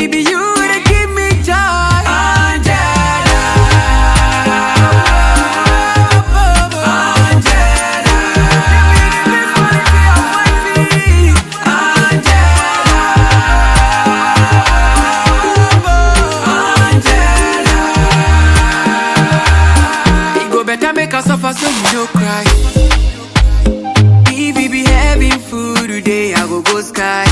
be you that give me joy. Angela, Angela, give me the best quality of my feet. Angela, it go better make us suffer so you no cry. If we be having food today, I go sky.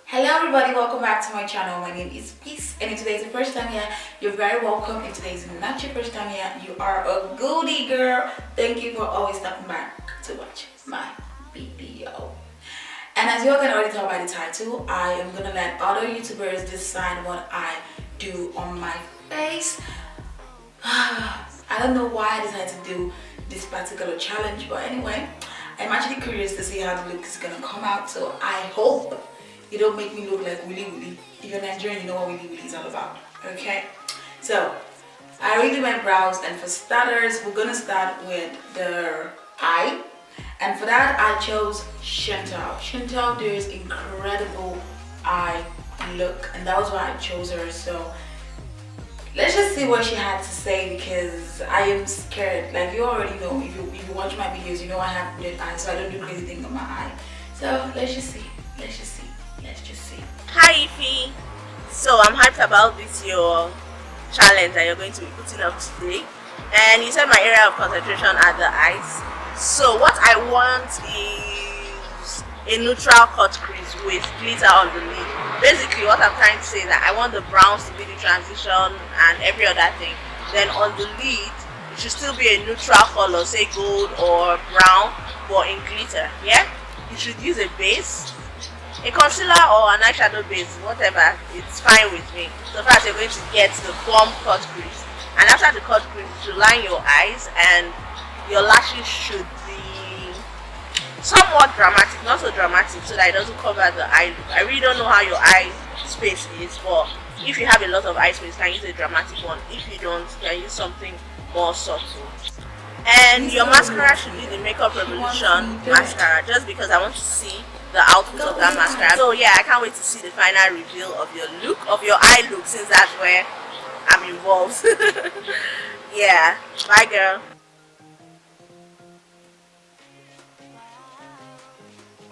Hello everybody, welcome back to my channel. My name is Peace, and if today is the first time here, you're very welcome. If today is not your first time here, you are a goodie girl. Thank you for always stopping by to watch my video. And as you all can already tell by the title, I am gonna let other YouTubers decide what I do on my face. I don't know why I decided to do this particular challenge, but anyway, I'm actually curious to see how the look is gonna come out. So I hope you don't make me look like Willy Willy. If you're Nigerian, you know what Willy Willy is all about. Okay, so I really went brows, and for starters, we're gonna start with the eye. And for that, I chose Chantel. Chantel does incredible eye look, and that was why I chose her. So let's just see what she had to say, because I am scared. Like you already know, if you watch my videos, you know I have red eyes, so I don't do crazy things on my eye. So let's just see. Let's just see. Let's just see. Hi Ify. So I'm hyped about this your challenge that you're going to be putting up today. And you said my area of concentration are the eyes. So what I want is a neutral cut crease with glitter on the lid. Basically what I'm trying to say is that I want the browns to be the transition and every other thing. Then on the lid, it should still be a neutral color, say gold or brown, but in glitter. Yeah? You should use a base, a concealer or an eyeshadow base, whatever, it's fine with me. So first you're going to get the bomb cut crease, and after the cut crease you should line your eyes, and your lashes should be somewhat dramatic, not so dramatic, so that it doesn't cover the eye look. I really don't know how your eye space is, but if you have a lot of eye space, you can use a dramatic one. If you don't, you can use something more subtle. And your mascara should be the Makeup Revolution mascara, just because I want to see the output of that mascara. So yeah, I can't wait to see the final reveal of your look, of your eye look, since that's where I'm involved. Yeah, bye girl.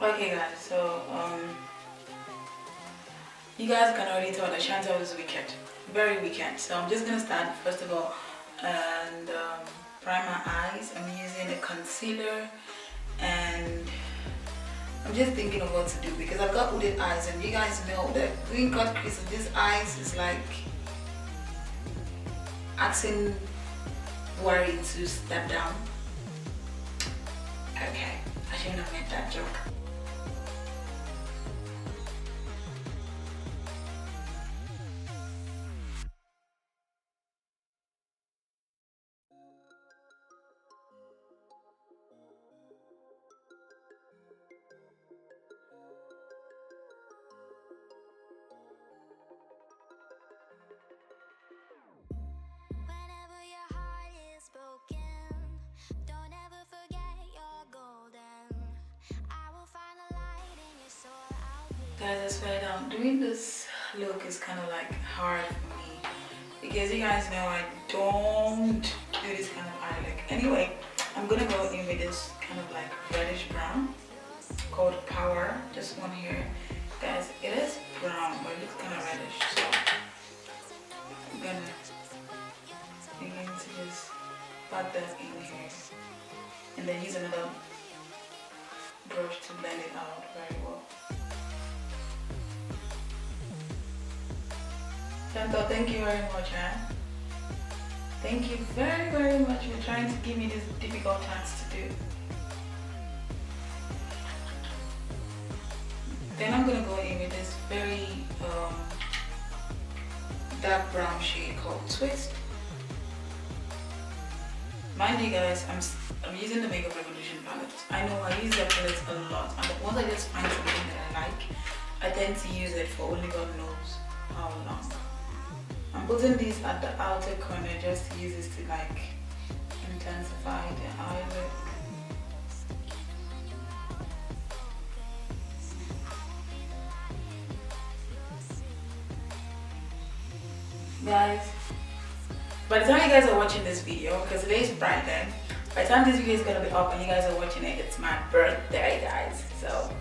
Okay guys, so you guys can already tell that Chantel is wicked, very wicked. So I'm just gonna start first of all and prime my eyes. I'm using a concealer, and I'm just thinking of what to do because I've got hooded eyes, and you guys know that doing cut crease of these eyes is like asking worry to step down. Okay, I shouldn't have made that joke. Guys, I swear down, doing this look is kind of like hard for me because you guys know I don't do this kind of eye look. Anyway, I'm gonna go in with this kind of like reddish brown called Power. This one here, guys, it is brown but it looks kind of reddish, so I'm gonna begin to just pat that in here and then use another brush to blend it out very well. Chantel, thank you very much, man. Thank you very, very much for trying to give me this difficult task to do. Then I'm gonna go in with this very dark brown shade called Twist. Mind you guys, I'm using the Makeup Revolution palette. I know I use that palette a lot, and once I just find something that I like, I tend to use it for only God knows how long. I'm putting these at the outer corner just to use this to like intensify the eye look. guys, by the time you guys are watching this video, because today is Friday, by the time this video is gonna be up and you guys are watching it, it's my birthday, guys. So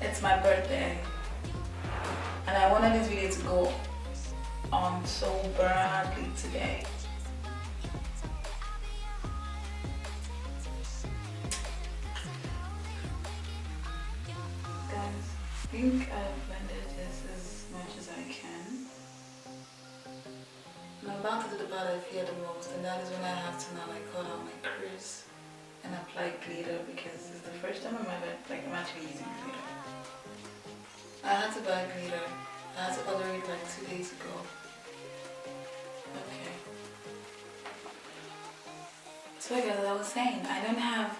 it's my birthday, and I wanted this video to go on so badly today. Guys, I think I've blended this as much as I can. I'm about to do the part I fear the most, and that is when I have to now like cut out my crease and apply glitter, because it's the first time in my life like I'm actually using glitter. I had to buy glitter. I had to order it like 2 days ago. Okay. So guys, as I was saying, I don't have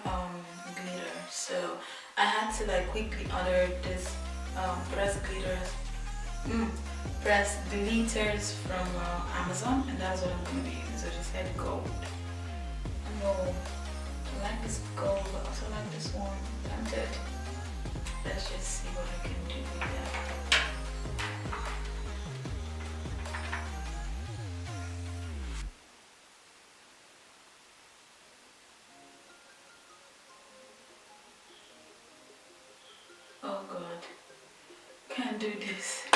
glitter, so I had to like quickly order this press glitters. Press glitters from Amazon, and that's what I'm gonna be using. So she said gold. No, I like this gold, but I also like this one. Tempted. Let's just see what I can do with that. Oh God, can't do this.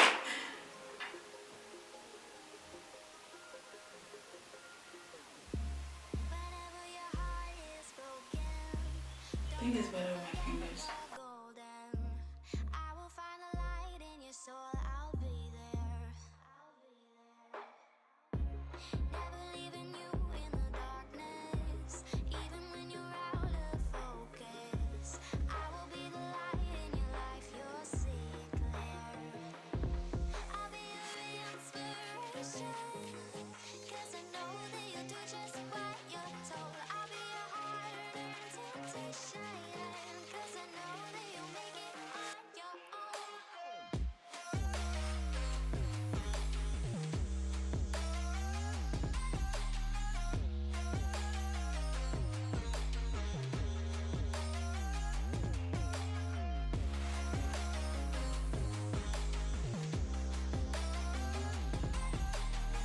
I think it's better with my fingers.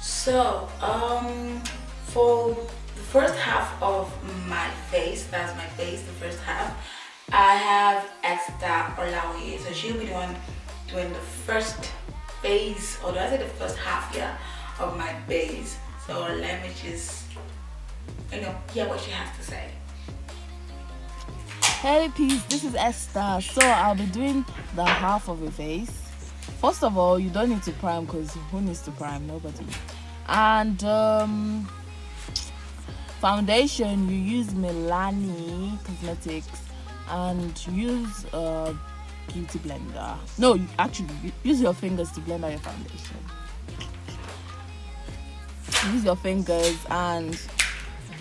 So for the first half of my face, that's my face, the first half, I have Esther Olaoye, so she'll be the one doing the first phase, or do I say the first half, yeah, of my base. So let me just, hear what she has to say. Hey peace, this is Esther. So I'll be doing the half of your face. First of all, you don't need to prime, because who needs to prime? Nobody. And foundation, you use Milani Cosmetics, and use a beauty blender. No, you actually use your fingers to blend out your foundation. Use your fingers and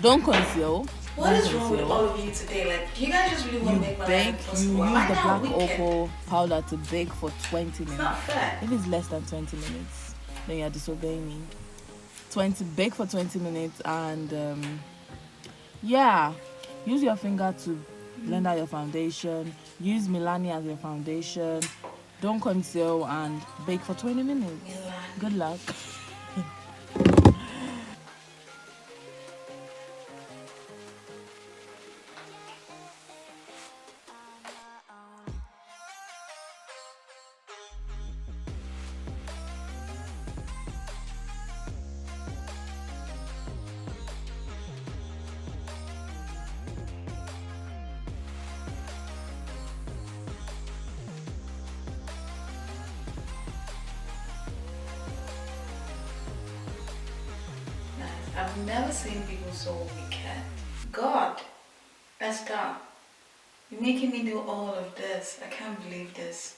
don't conceal. What is wrong with all of you today? Like, do you guys just really want to make my life impossible? You use the black wicked? opal powder to bake for 20 minutes. It's not fair. If it's less than 20 minutes, then you're disobeying me. Bake for 20 minutes, and yeah, use your finger to blend out your foundation. Use Milani as your foundation. Don't conceal, and bake for 20 minutes. Milani. Good luck. I've never seen people so wicked. God, Esther, you're making me do all of this. I can't believe this.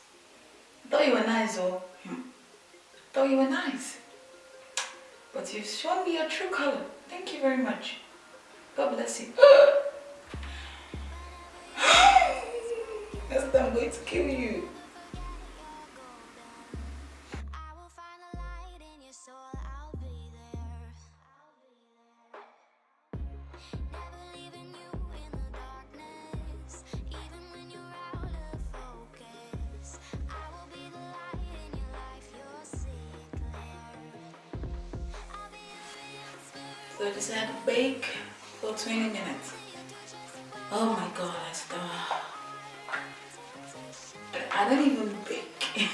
I thought you were nice, though. Thought you were nice. But you've shown me your true color. Thank you very much. God bless you. Esther, I'm going to kill you. So I just had to bake for 20 minutes. Oh my god, I don't even bake.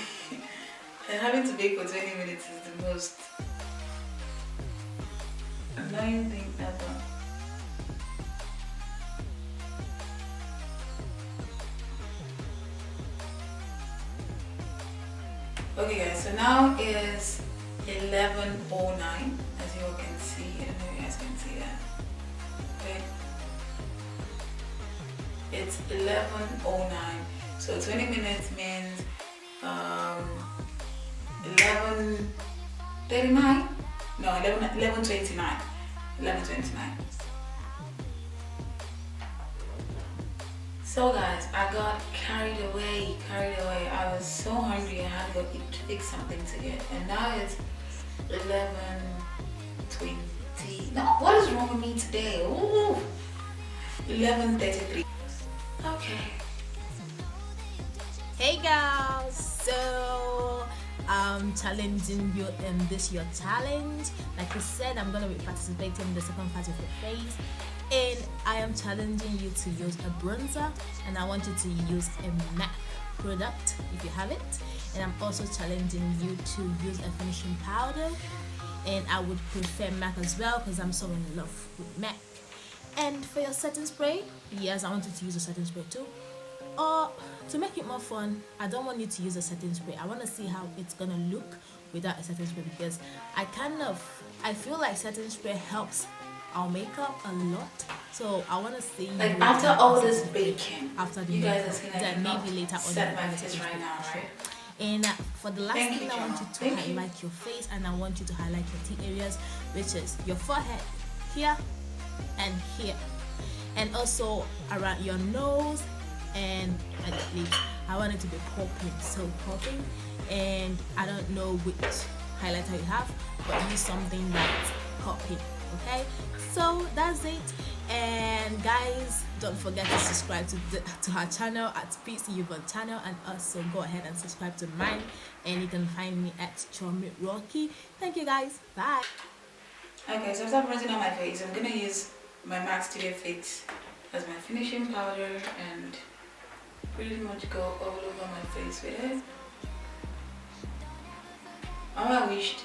And having to bake for 20 minutes is the most annoying thing ever. Okay guys, so now is 11:09, as you all can see. I don't know if you guys can see that. Okay. It's 11:09. So 20 minutes means 11:39? No, 11:29. 11:29. So guys, I got carried away. I was so hungry, I had to go fix something to get. And now it's 11:20. No, what is wrong with me today? Ooh, 11:33. Okay. Hey girls, so I'm challenging you in this your challenge. Like I said, I'm gonna be participating in the second part of the phase, and I am challenging you to use a bronzer, and I want you to use a MAC product if you have it, and I'm also challenging you to use a finishing powder, and I would prefer MAC as well because I'm so in love with MAC. And for your setting spray, yes, I want you to use a setting spray too. Or to make it more fun, I don't want you to use a setting spray. I want to see how it's gonna look without a setting spray, because I feel like setting spray helps our makeup a lot. So I want to see like after all this baking, after the you guys makeup, are seeing then maybe later on set my face right now, right? And for the last Thank thing, you, I want you to Thank you. highlight your face, and I want you to highlight your T areas, which is your forehead here and here, and also around your nose and at the lips. I want it to be popping, so popping. And I don't know which highlighter you have, but use something that's popping. Okay, so that's it. And guys, don't forget to subscribe to our channel at Peace channel, and also go ahead and subscribe to mine, and you can find me at chiomirocky. Thank you guys, bye. Okay, so after bronzing on my face, I'm gonna use my MAC Studio Fix as my finishing powder and pretty much go all over my face with it. I wished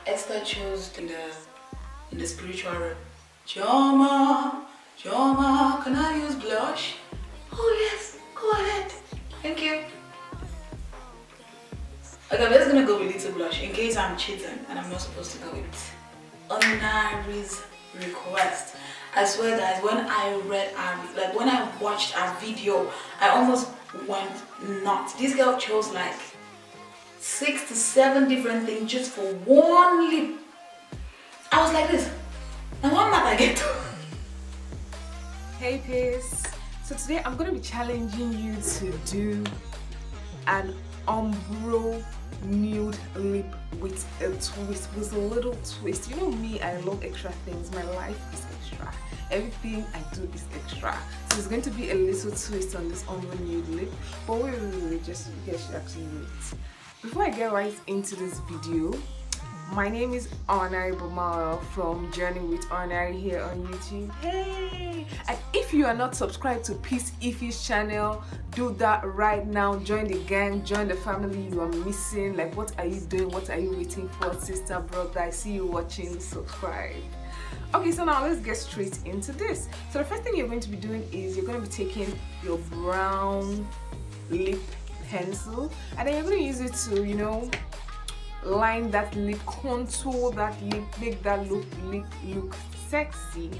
Esther chose in the spiritual realm. Chioma, can I use blush? Oh yes, go ahead. Thank you. Okay, I'm just gonna go with little blush in case I'm cheating and I'm not supposed to go with Onari's request. I swear guys, when I watched our video, I almost went nuts. This girl chose like 6 to 7 different things just for one lip. I was like this. Now what might I get to? Hey Peace. So today I'm going to be challenging you to do an ombre nude lip with a twist, with a little twist. You know me, I love extra things. My life is extra. Everything I do is extra. So there's going to be a little twist on this ombre nude lip. But wait, just you guys should actually wait. Before I get right into this video, my name is Owanari from Journey with Owanari here on YouTube. Hey! And if you are not subscribed to Peace Ife's channel, do that right now. Join the gang, join the family. You are missing. Like, what are you doing? What are you waiting for, sister, brother? I see you watching. Subscribe. Okay, so now let's get straight into this. So the first thing you're going to be doing is you're going to be taking your brown lip pencil, and then you're going to use it to, you know, line that lip, contour that lip, make that lip look sexy.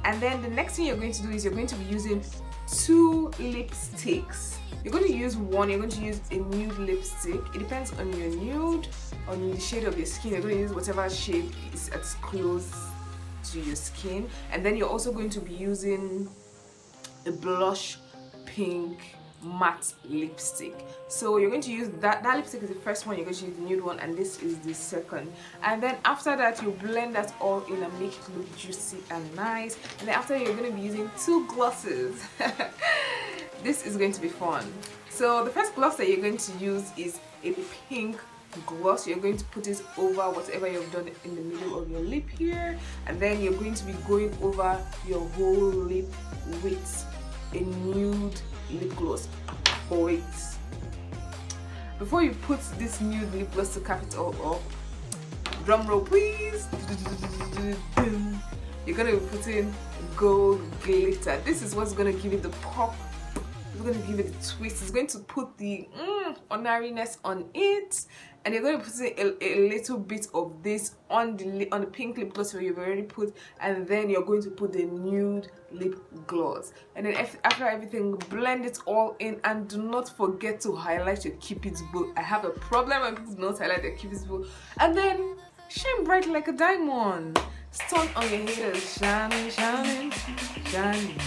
And then the next thing you're going to do is you're going to be using 2 lipsticks. You're going to use one, you're going to use a nude lipstick. It depends on your nude, on the shade of your skin. You're going to use whatever shade is as close to your skin. And then you're also going to be using a blush pink matte lipstick. So you're going to use that lipstick is the first one, you're going to use the nude one, and this is the second. And then after that, you blend that all in and make it look juicy and nice. And then after, you're going to be using 2 glosses. This is going to be fun. So the first gloss that you're going to use is a pink gloss. You're going to put it over whatever you've done in the middle of your lip here, and then you're going to be going over your whole lip with a nude lip gloss. But wait, before you put this nude lip gloss to cap it all up, drum roll please, you're gonna be putting gold glitter. This is what's gonna give it the pop. It's going to give it a twist. It's going to put the onariness on it, and you're going to put a little bit of this on the pink lip gloss where you've already put, and then you're going to put the nude lip gloss. And then after everything, blend it all in, and do not forget to highlight your cupid's bow. I have a problem when people do not highlight their cupid's bow. And then shine bright like a diamond. Stun on your haters, shining, shining, shining.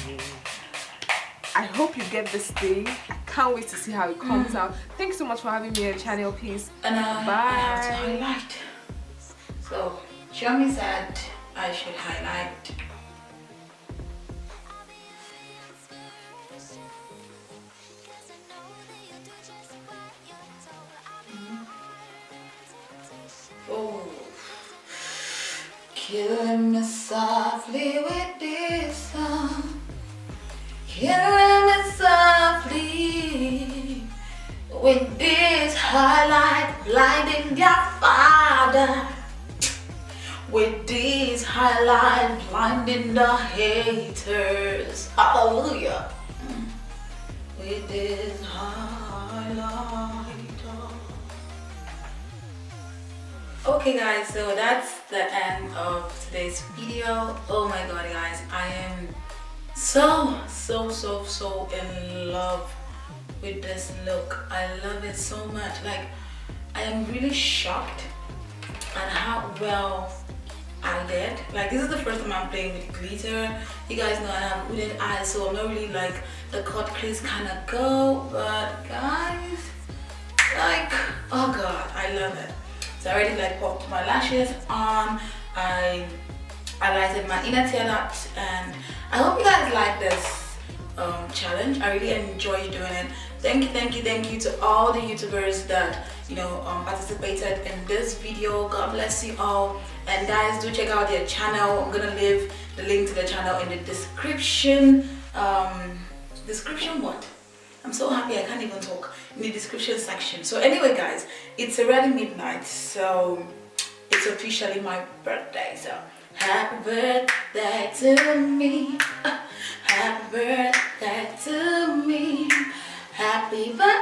I hope you get this thing. I can't wait to see how it comes out. Thanks so much for having me on channel. Peace. And bye. I have to highlight. So Chiomi said I should highlight. Oh, killing me softly with this song. Killing me softly with this highlight, blinding your father. With this highlight, blinding the haters. Hallelujah. With this highlight. Okay guys, so that's the end of today's video. Oh my god guys, I am so in love with this look. I love it so much. Like, I am really shocked at how well I did. Like, this is the first time I'm playing with glitter. You guys know I have hooded eyes, so I'm not really like the cut crease kind of go, but guys, like, oh god, I love it. So I already like popped my lashes on. I highlighted my inner tear duct, and I hope you guys like this challenge. I really enjoyed doing it. Thank you to all the YouTubers that participated in this video. God bless you all, and guys, do check out their channel. I'm gonna leave the link to the channel in the description. Description what? I'm so happy I can't even talk. In the description section. So anyway guys, it's already midnight, so it's officially my birthday. So happy birthday to me. Happy birthday to me. Happy birthday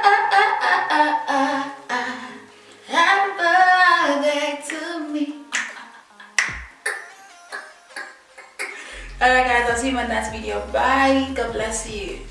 to me. Alright guys, I'll see you in my next video. Bye. God bless you.